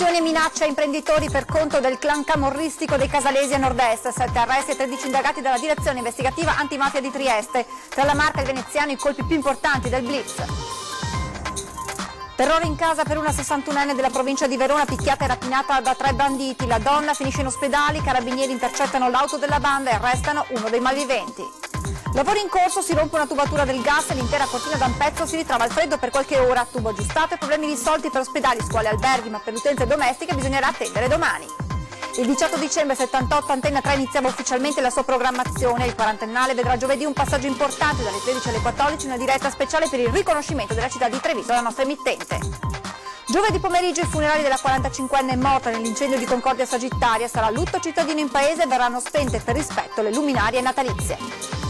Estorsioni e minacce a imprenditori per conto del clan camorristico dei Casalesi a Nord-Est. 7 arresti e 13 indagati dalla direzione investigativa antimafia di Trieste. Tra la Marca e il Veneziano i colpi più importanti del blitz. Terrore in casa per una 61enne della provincia di Verona, picchiata e rapinata da 3 banditi. La donna finisce in ospedale, i carabinieri intercettano l'auto della banda e arrestano uno dei malviventi. Lavori in corso, si rompe una tubatura del gas e l'intera cortina da un pezzo si ritrova al freddo per qualche ora. Tubo aggiustato e problemi risolti per ospedali, scuole e alberghi, ma per le utenze domestiche bisognerà attendere domani. Il 18 dicembre 78 Antenna 3 iniziava ufficialmente la sua programmazione. Il quarantennale vedrà giovedì un passaggio importante dalle 13 alle 14, una diretta speciale per il riconoscimento della città di Treviso, la nostra emittente. Giovedì pomeriggio i funerali della 45enne morta nell'incendio di Concordia Sagittaria. Sarà lutto cittadino in paese e verranno spente per rispetto le luminarie natalizie.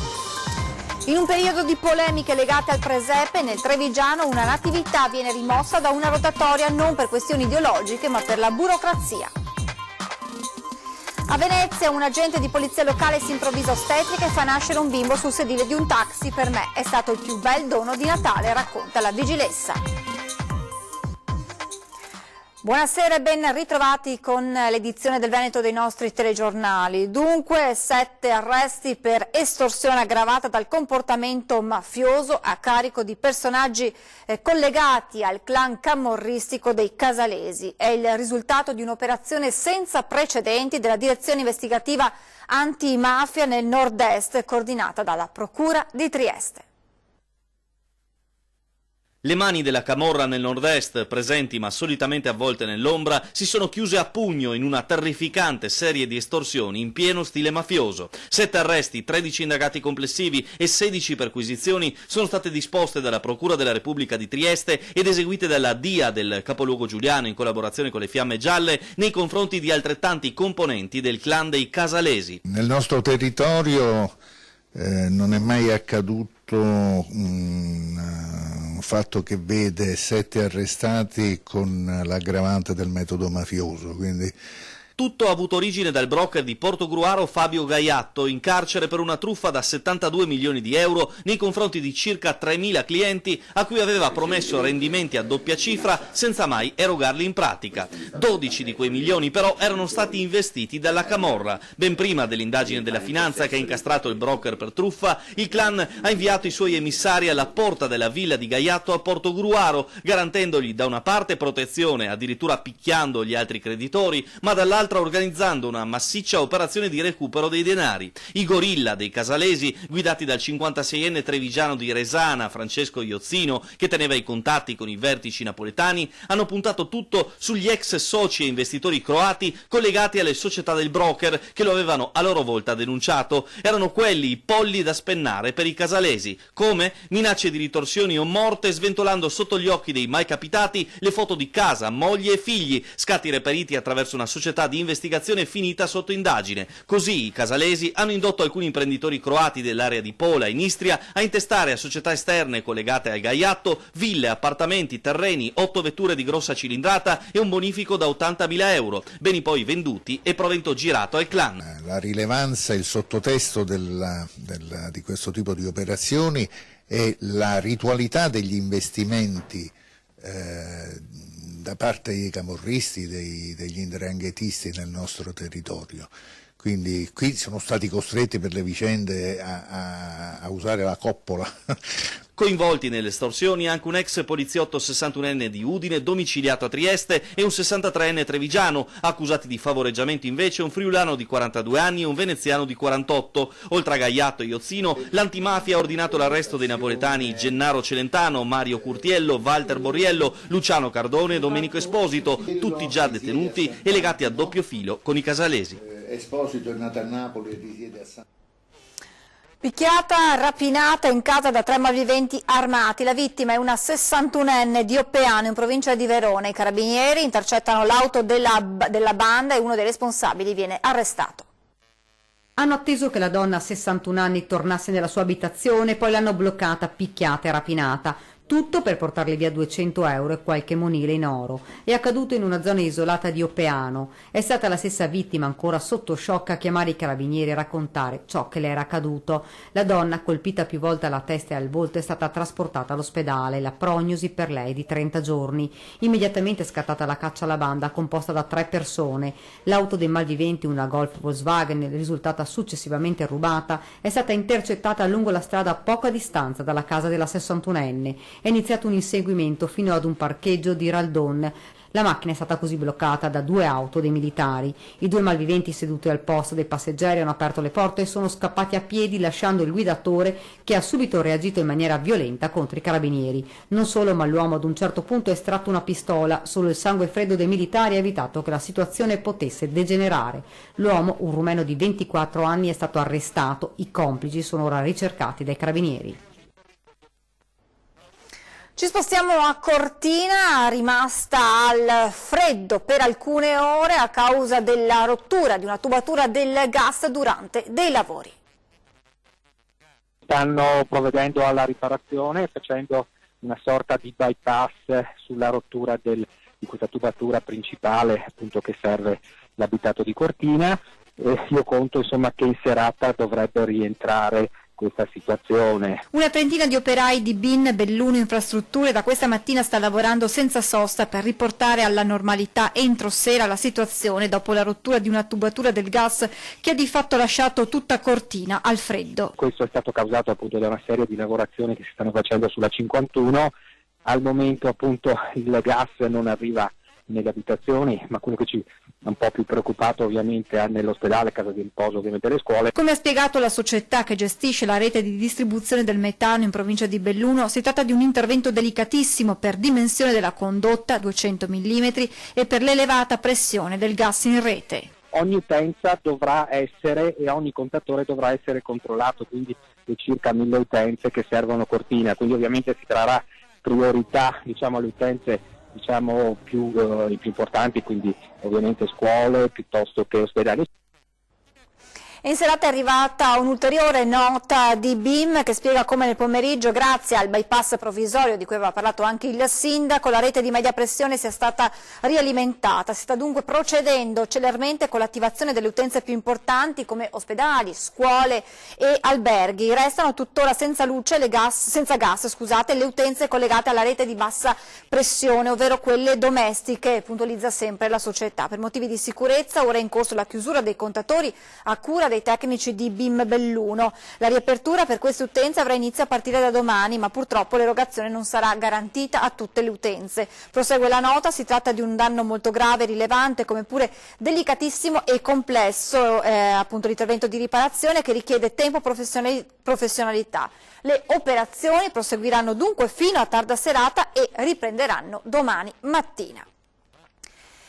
In un periodo di polemiche legate al presepe, nel Trevigiano una natività viene rimossa da una rotatoria non per questioni ideologiche ma per la burocrazia. A Venezia un agente di polizia locale si improvvisa ostetrica e fa nascere un bimbo sul sedile di un taxi. Per me è stato il più bel dono di Natale, racconta la vigilessa. Buonasera e ben ritrovati con l'edizione del Veneto dei nostri telegiornali. Dunque 7 arresti per estorsione aggravata dal comportamento mafioso a carico di personaggi collegati al clan camorristico dei Casalesi. È il risultato di un'operazione senza precedenti della direzione investigativa antimafia nel Nord-Est, coordinata dalla Procura di Trieste. Le mani della camorra nel Nord-Est, presenti ma solitamente avvolte nell'ombra, si sono chiuse a pugno in una terrificante serie di estorsioni in pieno stile mafioso. 7 arresti, 13 indagati complessivi e 16 perquisizioni sono state disposte dalla Procura della Repubblica di Trieste ed eseguite dalla DIA del capoluogo giuliano in collaborazione con le Fiamme Gialle nei confronti di altrettanti componenti del clan dei Casalesi. Nel nostro territorio non è mai accaduto un fatto che vede 7 arrestati con l'aggravante del metodo mafioso, quindi Tutto ha avuto origine dal broker di Portogruaro Fabio Gaiatto, in carcere per una truffa da 72 milioni di euro nei confronti di circa 3.000 clienti a cui aveva promesso rendimenti a doppia cifra senza mai erogarli in pratica. 12 di quei milioni però erano stati investiti dalla camorra. Ben prima dell'indagine della finanza che ha incastrato il broker per truffa, il clan ha inviato i suoi emissari alla porta della villa di Gaiatto a Portogruaro, garantendogli da una parte protezione, addirittura picchiando gli altri creditori, ma dall'altra organizzando una massiccia operazione di recupero dei denari. I gorilla dei Casalesi, guidati dal 56enne trevigiano di Resana, Francesco Iozzino, che teneva i contatti con i vertici napoletani, hanno puntato tutto sugli ex soci e investitori croati collegati alle società del broker che lo avevano a loro volta denunciato. Erano quelli i polli da spennare per i Casalesi. Come? Minacce di ritorsioni o morte, sventolando sotto gli occhi dei mai capitati le foto di casa, moglie e figli, scatti reperiti attraverso una società di investigazione finita sotto indagine. Così i Casalesi hanno indotto alcuni imprenditori croati dell'area di Pola in Istria a intestare a società esterne collegate al Gaiatto ville, appartamenti, terreni, 8 vetture di grossa cilindrata e un bonifico da 80.000 euro, beni poi venduti e provento girato al clan. La rilevanza, il sottotesto di questo tipo di operazioni è la ritualità degli investimenti da parte dei camorristi, degli 'ndranghetisti nel nostro territorio. Quindi qui sono stati costretti per le vicende a usare la coppola. Coinvolti nelle estorsioni anche un ex poliziotto 61enne di Udine domiciliato a Trieste e un 63enne trevigiano, accusati di favoreggiamento invece un friulano di 42 anni e un veneziano di 48. Oltre a Gaiatto e Iozzino, l'antimafia ha ordinato l'arresto dei napoletani Gennaro Celentano, Mario Curtiello, Walter Borriello, Luciano Cardone e Domenico Esposito, tutti già detenuti e legati a doppio filo con i Casalesi. Esposito è nato a Napoli e risiede a San... Picchiata, rapinata in casa da 3 malviventi armati. La vittima è una 61enne di Oppeano in provincia di Verona. I carabinieri intercettano l'auto della banda e uno dei responsabili viene arrestato. Hanno atteso che la donna a 61 anni tornasse nella sua abitazione, poi l'hanno bloccata, picchiata e rapinata. tutto per portarli via 200 euro e qualche monile in oro. È accaduto in una zona isolata di Oppeano. È stata la stessa vittima, ancora sotto shock, a chiamare i carabinieri e raccontare ciò che le era accaduto. La donna, colpita più volte alla testa e al volto, è stata trasportata all'ospedale. La prognosi per lei è di 30 giorni. Immediatamente è scattata la caccia alla banda, composta da 3 persone. L'auto dei malviventi, una Golf Volkswagen, risultata successivamente rubata, è stata intercettata lungo la strada a poca distanza dalla casa della 61enne. È iniziato un inseguimento fino ad un parcheggio di Raldon. La macchina è stata così bloccata da 2 auto dei militari. I 2 malviventi seduti al posto dei passeggeri hanno aperto le porte e sono scappati a piedi, lasciando il guidatore, che ha subito reagito in maniera violenta contro i carabinieri. Non solo, ma l'uomo ad un certo punto ha estratto una pistola. Solo il sangue freddo dei militari ha evitato che la situazione potesse degenerare. L'uomo, un rumeno di 24 anni, è stato arrestato. I complici sono ora ricercati dai carabinieri. Ci spostiamo a Cortina, rimasta al freddo per alcune ore a causa della rottura di una tubatura del gas durante dei lavori. Stanno provvedendo alla riparazione facendo una sorta di bypass sulla rottura di questa tubatura principale, appunto, che serve l'abitato di Cortina. Io conto, insomma, che in serata dovrebbe rientrare questa situazione. Una trentina di operai di BIN Belluno Infrastrutture da questa mattina sta lavorando senza sosta per riportare alla normalità entro sera la situazione dopo la rottura di una tubatura del gas che ha di fatto lasciato tutta Cortina al freddo. Questo è stato causato appunto da una serie di lavorazioni che si stanno facendo sulla 51. Al momento appunto il gas non arriva nelle abitazioni, ma quello che ci è un po' più preoccupato ovviamente è nell'ospedale, casa di riposo, ovviamente le scuole. Come ha spiegato la società che gestisce la rete di distribuzione del metano in provincia di Belluno, si tratta di un intervento delicatissimo per dimensione della condotta, 200 mm, e per l'elevata pressione del gas in rete. Ogni utenza dovrà essere e ogni contatore dovrà essere controllato, quindi le circa 1000 utenze che servono Cortina, quindi ovviamente si darà priorità, diciamo, alle utenze, diciamo, i più importanti, quindi ovviamente scuole piuttosto che ospedali. In serata è arrivata un'ulteriore nota di BIM che spiega come nel pomeriggio, grazie al bypass provvisorio di cui aveva parlato anche il sindaco, la rete di media pressione sia stata rialimentata. Si sta dunque procedendo celermente con l'attivazione delle utenze più importanti come ospedali, scuole e alberghi. Restano tuttora senza luce, senza gas, le utenze collegate alla rete di bassa pressione, ovvero quelle domestiche, puntualizza sempre la società. Per motivi di sicurezza ora è in corso la chiusura dei contatori a cura dei tecnici di BIM Belluno. La riapertura per queste utenze avrà inizio a partire da domani, ma purtroppo l'erogazione non sarà garantita a tutte le utenze. Prosegue la nota, si tratta di un danno molto grave, rilevante, come pure delicatissimo e complesso, appunto l'intervento di riparazione che richiede tempo e professionalità. Le operazioni proseguiranno dunque fino a tarda serata e riprenderanno domani mattina.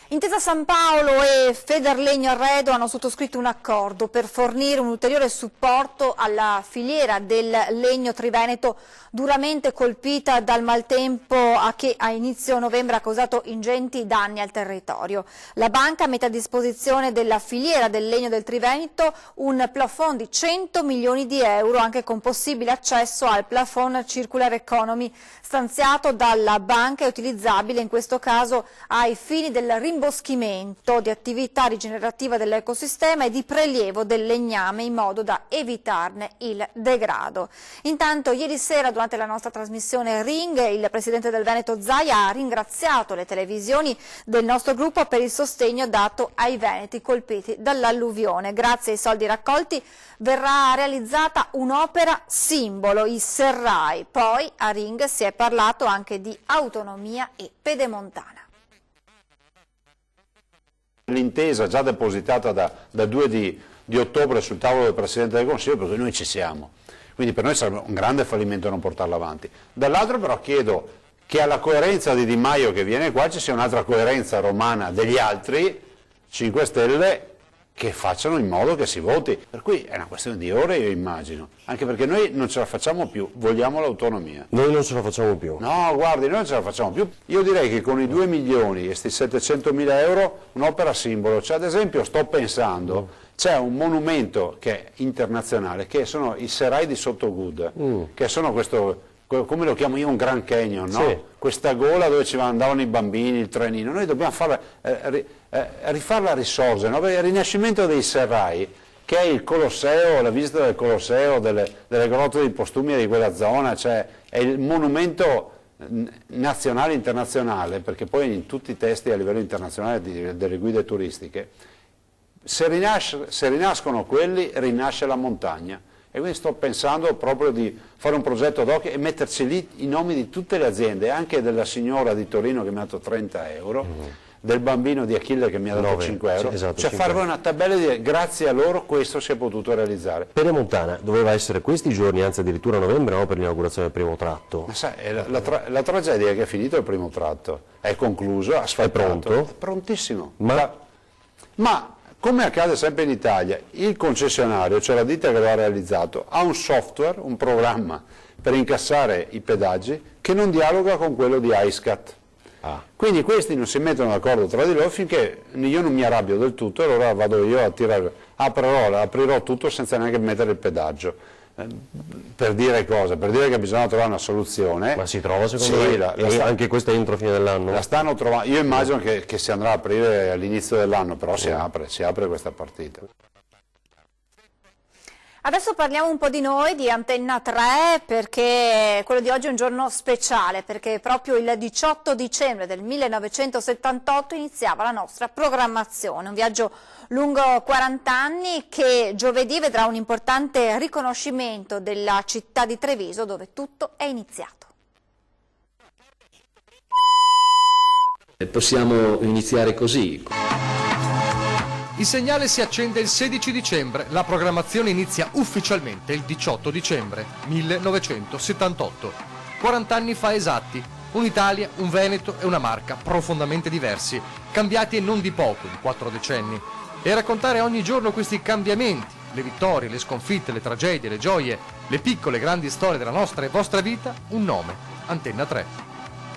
Intesa San Paolo e Federlegno Arredo hanno sottoscritto un accordo per fornire un ulteriore supporto alla filiera del legno triveneto duramente colpita dal maltempo che a inizio novembre ha causato ingenti danni al territorio. La banca mette a disposizione della filiera del legno del Triveneto un plafond di 100 milioni di euro, anche con possibile accesso al plafond Circular Economy stanziato dalla banca e utilizzabile in questo caso ai fini del rimboschimento, di attività rigenerativa dell'ecosistema e di prelievo del legname in modo da evitarne il degrado. Intanto ieri sera durante la nostra trasmissione Ring il presidente del Veneto Zaia ha ringraziato le televisioni del nostro gruppo per il sostegno dato ai veneti colpiti dall'alluvione. Grazie ai soldi raccolti verrà realizzata un'opera simbolo, i serrai. Poi a Ring si è parlato anche di autonomia e pedemontana. L'intesa già depositata da 2 di ottobre sul tavolo del Presidente del Consiglio, perché noi ci siamo, quindi per noi sarebbe un grande fallimento non portarla avanti. Dall'altro però chiedo che alla coerenza di Di Maio che viene qua ci sia un'altra coerenza romana degli altri 5 Stelle che facciano in modo che si voti, per cui è una questione di ore, io immagino, anche perché noi non ce la facciamo più, vogliamo l'autonomia. Noi non ce la facciamo più. No, guardi, noi non ce la facciamo più. Io direi che con i 2 milioni e questi 700 mila euro un'opera simbolo, cioè ad esempio sto pensando, c'è un monumento che è internazionale, che sono i Serai di Sottogud, che sono questo come lo chiamo io, un Grand Canyon, no? Sì. Questa gola dove ci andavano i bambini, il trenino, noi dobbiamo rifarla risorgere, no? Il rinascimento dei serrai, che è il Colosseo, la visita del Colosseo, delle grotte dei postumi di quella zona, cioè è il monumento nazionale e internazionale, perché poi in tutti i testi a livello internazionale delle guide turistiche, se rinascono quelli, rinasce la montagna. E quindi sto pensando proprio di fare un progetto ad hoc e metterci lì i nomi di tutte le aziende, anche della signora di Torino che mi ha dato 30 euro, del bambino di Achille che mi ha dato 5 euro, sì, esatto, cioè 5 fare una tabella e dire grazie a loro questo si è potuto realizzare. Pedemontana doveva essere questi giorni, anzi addirittura a novembre, no, per l'inaugurazione del primo tratto. Ma sai, la tragedia è che è finito il primo tratto, è concluso, asfaltato, è pronto? è prontissimo. Ma come accade sempre in Italia, il concessionario, cioè la ditta che lo ha realizzato, ha un software, un programma per incassare i pedaggi che non dialoga con quello di ISCAT. Quindi questi non si mettono d'accordo tra di loro finché io non mi arrabbio del tutto e allora vado io a tirare, aprirò tutto senza neanche mettere il pedaggio. Per dire cosa? Per dire che bisogna trovare una soluzione. si trova secondo me? Anche questa entro fine dell'anno? La stanno trovando, io immagino che si andrà a aprire all'inizio dell'anno, però si apre questa partita. Adesso parliamo un po' di noi, di Antenna 3, perché quello di oggi è un giorno speciale, perché proprio il 18 dicembre del 1978 iniziava la nostra programmazione, un viaggio lungo 40 anni che giovedì vedrà un importante riconoscimento della città di Treviso, dove tutto è iniziato. Possiamo iniziare così. Il segnale si accende il 16 dicembre, la programmazione inizia ufficialmente il 18 dicembre 1978. 40 anni fa esatti, un'Italia, un Veneto e una Marca profondamente diversi, cambiati e non di poco in 4 decenni. E a raccontare ogni giorno questi cambiamenti, le vittorie, le sconfitte, le tragedie, le gioie, le piccole grandi storie della nostra e vostra vita, un nome, Antenna 3.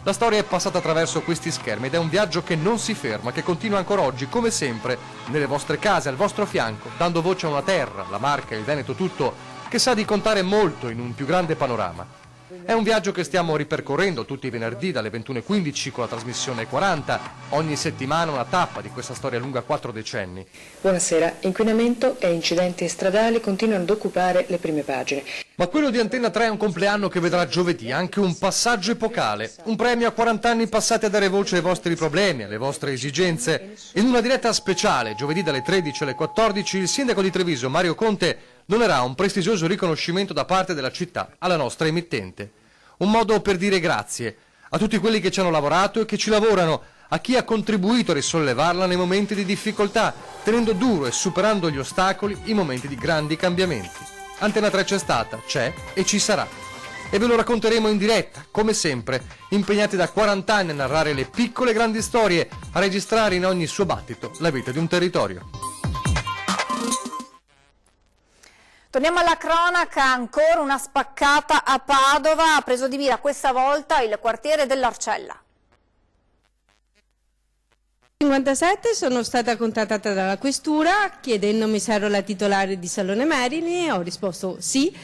La storia è passata attraverso questi schermi ed è un viaggio che non si ferma, che continua ancora oggi, come sempre, nelle vostre case, al vostro fianco, dando voce a una terra, la Marca, il Veneto tutto, che sa di contare molto in un più grande panorama. È un viaggio che stiamo ripercorrendo tutti i venerdì dalle 21:15 con la trasmissione 40, ogni settimana una tappa di questa storia lunga 4 decenni. Buonasera, inquinamento e incidenti stradali continuano ad occupare le prime pagine. Ma quello di Antenna 3 è un compleanno che vedrà giovedì anche un passaggio epocale, un premio a 40 anni passati a dare voce ai vostri problemi, alle vostre esigenze. In una diretta speciale, giovedì dalle 13 alle 14, il sindaco di Treviso, Mario Conte, donerà un prestigioso riconoscimento da parte della città alla nostra emittente. Un modo per dire grazie a tutti quelli che ci hanno lavorato e che ci lavorano, a chi ha contribuito a risollevarla nei momenti di difficoltà, tenendo duro e superando gli ostacoli in momenti di grandi cambiamenti. Antenna 3 c'è stata, c'è e ci sarà. E ve lo racconteremo in diretta, come sempre, impegnati da 40 anni a narrare le piccole grandi storie, a registrare in ogni suo battito la vita di un territorio. Torniamo alla cronaca, ancora una spaccata a Padova, ha preso di mira questa volta il quartiere dell'Arcella. 57 sono stata contattata dalla questura chiedendomi se ero la titolare di Salone Merini, ho risposto sì,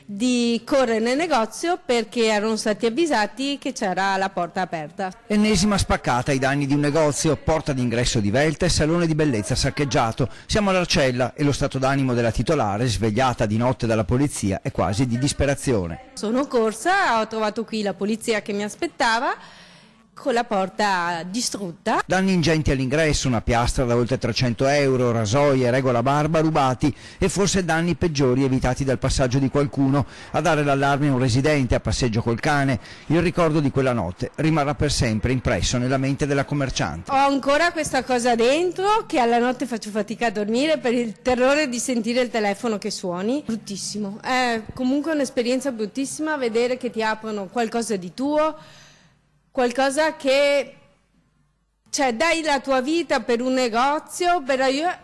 di correre nel negozio perché erano stati avvisati che c'era la porta aperta. Ennesima spaccata ai danni di un negozio, porta d'ingresso divelta e salone di bellezza saccheggiato. Siamo all'Arcella e lo stato d'animo della titolare, svegliata di notte dalla polizia, è quasi di disperazione. Sono corsa, ho trovato qui la polizia che mi aspettava, con la porta distrutta. Danni ingenti all'ingresso, una piastra da oltre 300 euro, rasoie, regola barba rubati e forse danni peggiori evitati dal passaggio di qualcuno. A dare l'allarme un residente a passeggio col cane. Il ricordo di quella notte rimarrà per sempre impresso nella mente della commerciante. Ho ancora questa cosa dentro che alla notte faccio fatica a dormire per il terrore di sentire il telefono che suoni. Bruttissimo, è comunque un'esperienza bruttissima vedere che ti aprono qualcosa di tuo, qualcosa che, cioè, dai la tua vita per un negozio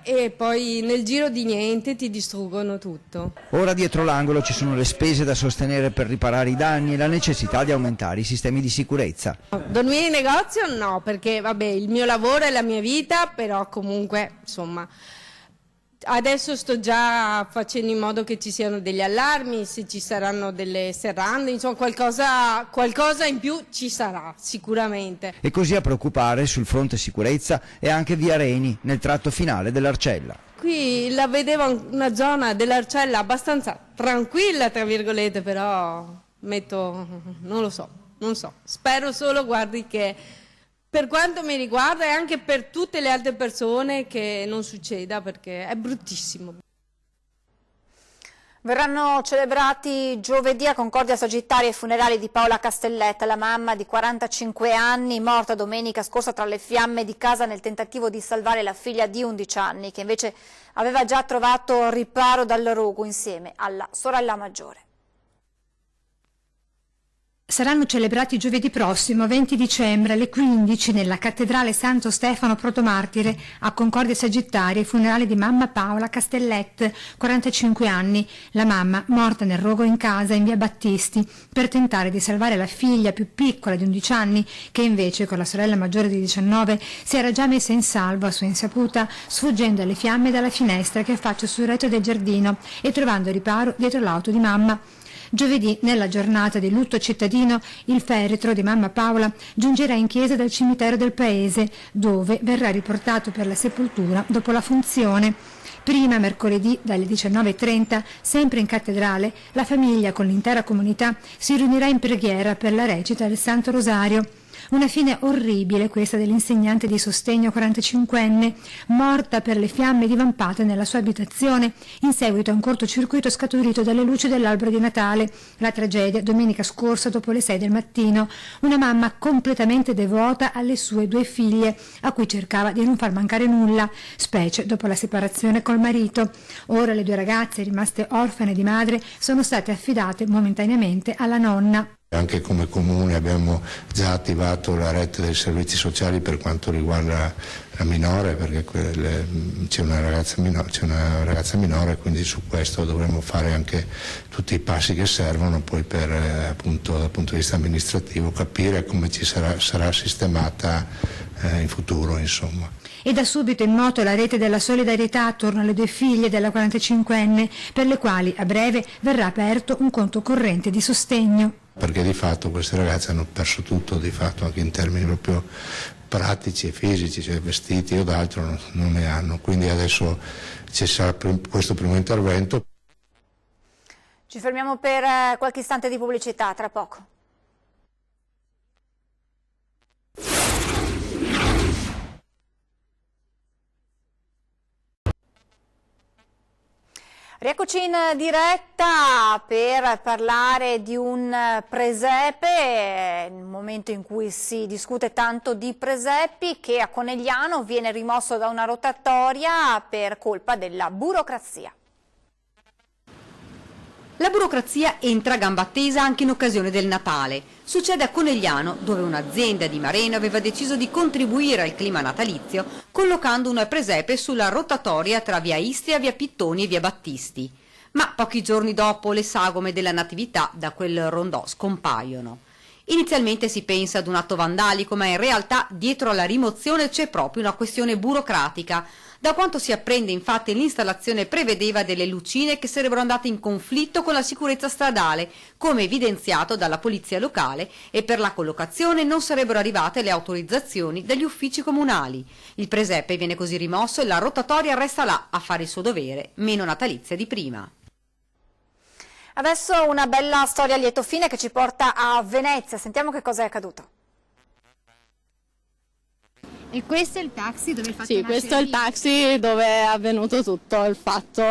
e poi nel giro di niente ti distruggono tutto. Ora dietro l'angolo ci sono le spese da sostenere per riparare i danni e la necessità di aumentare i sistemi di sicurezza. Dormire in negozio no, perché vabbè, il mio lavoro è la mia vita, però comunque insomma Adesso sto già facendo in modo che ci siano degli allarmi, se ci saranno delle serrande, insomma qualcosa in più ci sarà sicuramente. E così a preoccupare sul fronte sicurezza è anche via Reni, nel tratto finale dell'Arcella. Qui la vedevo una zona dell'Arcella abbastanza tranquilla, tra virgolette, però non lo so, spero solo, guardi, che per quanto mi riguarda e anche per tutte le altre persone che non succeda, perché è bruttissimo. Verranno celebrati giovedì a Concordia Sagittaria i funerali di Paola Castelletta, la mamma di 45 anni, morta domenica scorsa tra le fiamme di casa nel tentativo di salvare la figlia di 11 anni, che invece aveva già trovato riparo dal rogo insieme alla sorella maggiore. Saranno celebrati giovedì prossimo, 20 dicembre, alle 15, nella cattedrale Santo Stefano Protomartire, a Concordia Sagittaria, i funerali di mamma Paola Castellet, 45 anni, la mamma morta nel rogo in casa in via Battisti, per tentare di salvare la figlia più piccola di 11 anni, che invece, con la sorella maggiore di 19, si era già messa in salvo a sua insaputa, sfuggendo alle fiamme dalla finestra che affaccia sul retro del giardino e trovando riparo dietro l'auto di mamma. Giovedì, nella giornata di lutto cittadino, il feretro di mamma Paola giungerà in chiesa dal cimitero del paese, dove verrà riportato per la sepoltura dopo la funzione. Prima, mercoledì, dalle 19:30, sempre in cattedrale, la famiglia con l'intera comunità si riunirà in preghiera per la recita del Santo Rosario. Una fine orribile questa dell'insegnante di sostegno 45enne, morta per le fiamme divampate nella sua abitazione in seguito a un cortocircuito scaturito dalle luci dell'albero di Natale. La tragedia domenica scorsa dopo le 6 del mattino. Una mamma completamente devota alle sue 2 figlie, a cui cercava di non far mancare nulla, specie dopo la separazione col marito. Ora le 2 ragazze, rimaste orfane di madre, sono state affidate momentaneamente alla nonna. Anche come comune abbiamo già attivato la rete dei servizi sociali per quanto riguarda la minore, perché c'è una ragazza minore, quindi su questo dovremo fare anche tutti i passi che servono poi per appunto dal punto di vista amministrativo capire come ci sarà sistemata in futuro, insomma. E da subito in moto la rete della solidarietà attorno alle 2 figlie della 45enne, per le quali a breve verrà aperto un conto corrente di sostegno. Perché di fatto queste ragazze hanno perso tutto, di fatto anche in termini proprio pratici e fisici, cioè vestiti o d'altro non ne hanno, quindi adesso ci sarà questo primo intervento. Ci fermiamo per qualche istante di pubblicità, tra poco. Rieccoci in diretta per parlare di un presepe, nel momento in cui si discute tanto di presepi, che a Conegliano viene rimosso da una rotatoria per colpa della burocrazia. La burocrazia entra a gamba tesa anche in occasione del Natale. Succede a Conegliano, dove un'azienda di Mareno aveva deciso di contribuire al clima natalizio collocando una presepe sulla rotatoria tra via Istria, via Pittoni e via Battisti. Ma pochi giorni dopo le sagome della Natività da quel rondò scompaiono. Inizialmente si pensa ad un atto vandalico, ma in realtà dietro alla rimozione c'è proprio una questione burocratica. Da quanto si apprende, infatti, l'installazione prevedeva delle lucine che sarebbero andate in conflitto con la sicurezza stradale, come evidenziato dalla polizia locale, e per la collocazione non sarebbero arrivate le autorizzazioni dagli uffici comunali. Il presepe viene così rimosso e la rotatoria resta là a fare il suo dovere, meno natalizia di prima. Adesso una bella storia a lieto fine che ci porta a Venezia. Sentiamo che cosa è accaduto. E questo è il taxi dove Sì, questo è il taxi dove è avvenuto tutto il fatto.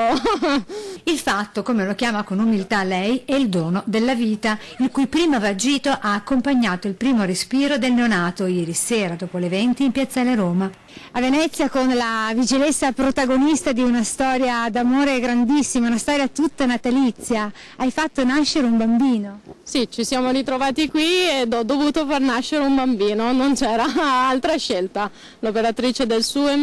Il fatto, come lo chiama con umiltà lei, è il dono della vita, il cui primo vagito ha accompagnato il primo respiro del neonato ieri sera dopo le 20 in Piazzale Roma. A Venezia con la vigilessa protagonista di una storia d'amore grandissima, una storia tutta natalizia. Hai fatto nascere un bambino. Sì, ci siamo ritrovati qui ed ho dovuto far nascere un bambino, non c'era altra scelta. L'operatrice del SUEM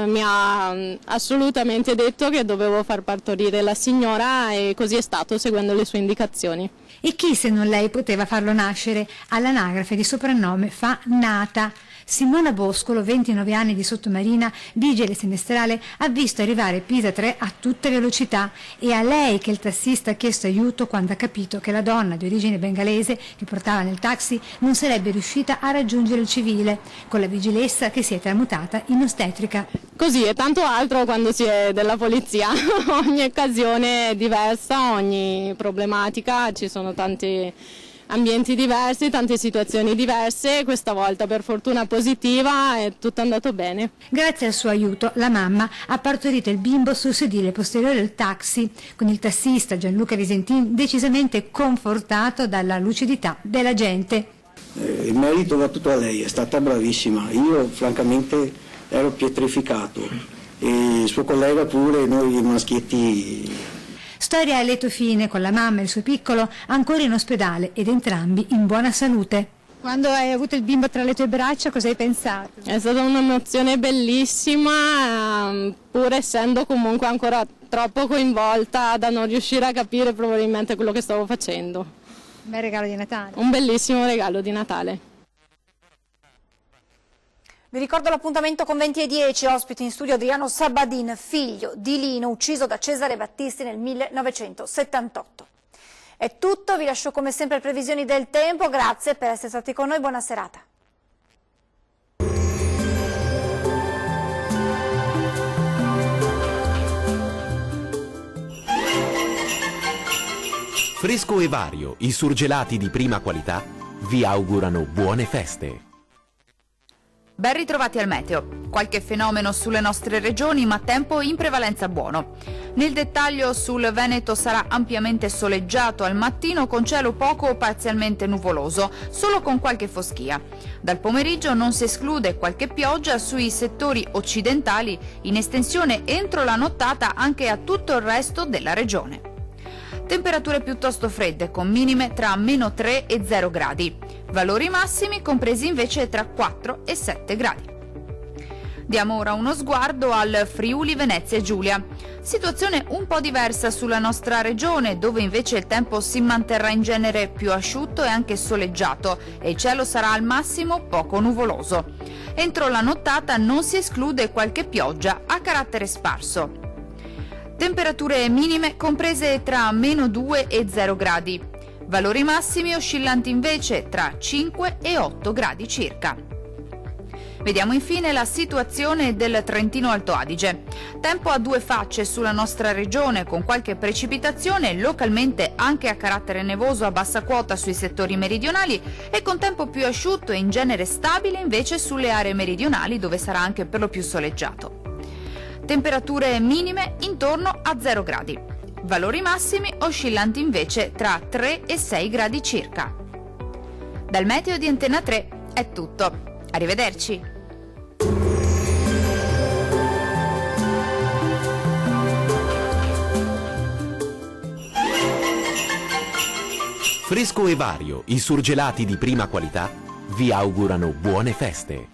mi ha assolutamente detto che dovevo far partorire la signora e così è stato, seguendo le sue indicazioni. E chi se non lei poteva farlo nascere? All'anagrafe di soprannome fa Nata. Simona Boscolo, 29 anni di Sottomarina, vigile semestrale, ha visto arrivare Pisa 3 a tutta velocità. È a lei che il tassista ha chiesto aiuto quando ha capito che la donna di origine bengalese che portava nel taxi non sarebbe riuscita a raggiungere il civile, con la vigilessa che si è tramutata in ostetrica. Così e tanto altro quando si è della polizia, ogni occasione è diversa, ogni problematica, ci sono tanti ambienti diversi, tante situazioni diverse, questa volta per fortuna positiva è tutto andato bene. Grazie al suo aiuto la mamma ha partorito il bimbo sul sedile posteriore del taxi, con il tassista Gianluca Visentin decisamente confortato dalla lucidità della gente. Il merito va tutto a lei, è stata bravissima, io francamente ero pietrificato e il suo collega pure, noi maschietti. Storia a lieto fine con la mamma e il suo piccolo ancora in ospedale ed entrambi in buona salute. Quando hai avuto il bimbo tra le tue braccia cosa hai pensato? È stata un'emozione bellissima, pur essendo comunque ancora troppo coinvolta da non riuscire a capire probabilmente quello che stavo facendo. Un bel regalo di Natale. Un bellissimo regalo di Natale. Vi ricordo l'appuntamento con 20:10, ospite in studio Adriano Sabadin, figlio di Lino, ucciso da Cesare Battisti nel 1978. È tutto, vi lascio come sempre le previsioni del tempo, grazie per essere stati con noi, buona serata. Fresco e Vario, i surgelati di prima qualità, vi augurano buone feste. Ben ritrovati al meteo. Qualche fenomeno sulle nostre regioni, ma tempo in prevalenza buono. Nel dettaglio sul Veneto sarà ampiamente soleggiato al mattino con cielo poco o parzialmente nuvoloso, solo con qualche foschia. Dal pomeriggio non si esclude qualche pioggia sui settori occidentali, in estensione entro la nottata anche a tutto il resto della regione. Temperature piuttosto fredde, con minime tra -3 e 0 gradi. Valori massimi compresi invece tra 4 e 7 gradi. Diamo ora uno sguardo al Friuli Venezia Giulia. Situazione un po' diversa sulla nostra regione, dove invece il tempo si manterrà in genere più asciutto e anche soleggiato e il cielo sarà al massimo poco nuvoloso. Entro la nottata non si esclude qualche pioggia a carattere sparso. Temperature minime comprese tra -2 e 0 gradi. Valori massimi oscillanti invece tra 5 e 8 gradi circa. Vediamo infine la situazione del Trentino Alto Adige. Tempo a due facce sulla nostra regione, con qualche precipitazione, localmente anche a carattere nevoso a bassa quota sui settori meridionali e con tempo più asciutto e in genere stabile invece sulle aree meridionali, dove sarà anche per lo più soleggiato. Temperature minime intorno a 0 gradi. Valori massimi oscillanti invece tra 3 e 6 gradi circa. Dal meteo di Antena 3 è tutto. Arrivederci. Fresco e Vario, i surgelati di prima qualità, vi augurano buone feste.